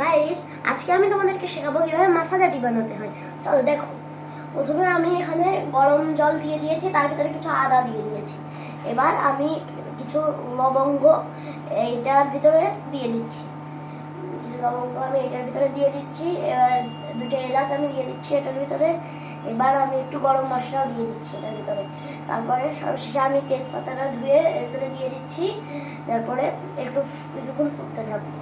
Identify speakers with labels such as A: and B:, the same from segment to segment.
A: Guys, আজকে আমি তোমাদেরকে শেখাবো কিভাবে মাসালাটি বানাতে হয়। চলো দেখো। প্রথমে আমি এখানে গরম জল দিয়ে দিয়েছি, তার ভিতরে কিছু আদা দিয়ে দিয়েছি। এবার আমি কিছু লবঙ্গ এইটার ভিতরে দিয়ে দিচ্ছি। কিছু লবঙ্গ আমি এটার ভিতরে দিয়ে দিচ্ছি। এবার দুটো এলাচ আমি দিয়ে দিচ্ছি এটার ভিতরে। এবার আমি একটু গরম মশলাও দিয়ে দিচ্ছি এটার ভিতরে। তারপরে সবশেষে আমি তেজপাতাটা ধুয়ে এর ভিতরে দিয়ে দিচ্ছি। তারপরে একটু কিছুক্ষণ ফুটতে থাকবো।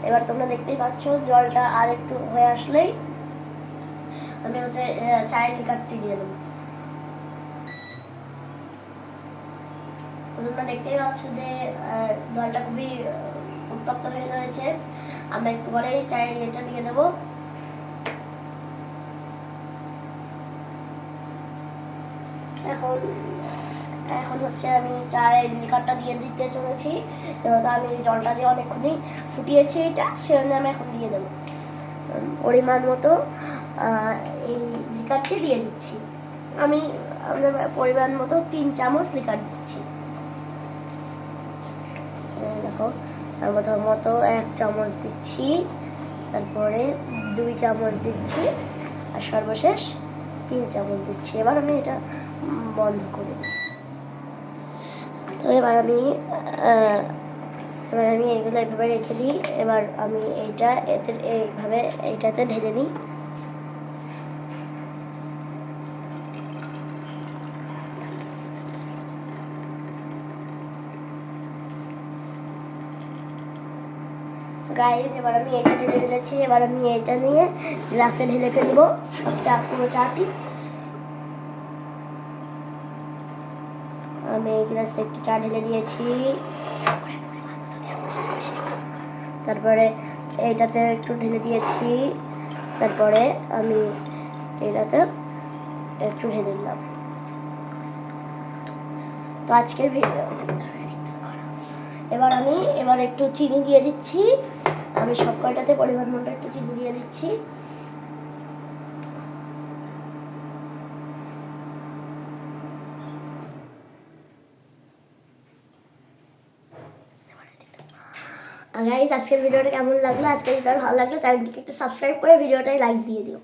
A: এবার তোমরা দেখতেই পাচ্ছ জলটা আর একটু হয়ে আসলেই আমি হচ্ছে চায়ের লিকারটি দিয়ে দেবো। তোমরা দেখতেই পাচ্ছ যে জলটা খুবই উত্তপ্ত হয়ে রয়েছে। আমরা একটু পরে চায়ের ইয়েটা দিয়ে দেবো। এখন এখন হচ্ছে আমি চায়ের লিকারটা দিয়ে দিতে চলেছি। যেহেতু আমি জলটা দিয়ে অনেকক্ষণই ফুটিয়েছি এটা, সেজন্য আমি এখন দিয়ে দেবো। পরিমাণ মতো এই লিকারটি দিয়ে দিচ্ছি। আমি আমাদের পরিমাণ মতো 3 চামচ লিকার দিচ্ছি। দেখো, তার মতো 1 চামচ দিচ্ছি, তারপরে 2 চামচ দিচ্ছি, আর সর্বশেষ 3 চামচ দিচ্ছি। এবার আমি এটা বন্ধ করি। তো এবার আমি এইগুলো এইভাবে রেখে দিই। এবার আমি এইটাতে ঢেলে নিই। গাইস, এবার আমি এটা ঢেলে ফেলেছি। এবার আমি এটা নিয়ে গ্লাসে ঢেলে ফেলবো সব পুরো চাটি। আমি এই গ্লাসে একটু চা ঢেলে দিয়েছি। তারপরে এইটাতে একটু ঢেলে দিয়েছি। তারপরে আমি এটাতে একটু ঢেলে দিলাম। তো আজকের ভিডিও এবার একটু চিনি দিয়ে দিচ্ছি। আমি সব কয়টাতে পরিমাণ মতো একটু চিনি দিয়ে দিচ্ছি। গাইস, আজকের ভিডিওটা কেমন লাগলো? আজকের ভিডিওটা ভালো লাগলে চ্যানেলটিকে একটু সাবস্ক্রাইব করে ভিডিওটাই লাইক দিয়ে দিও।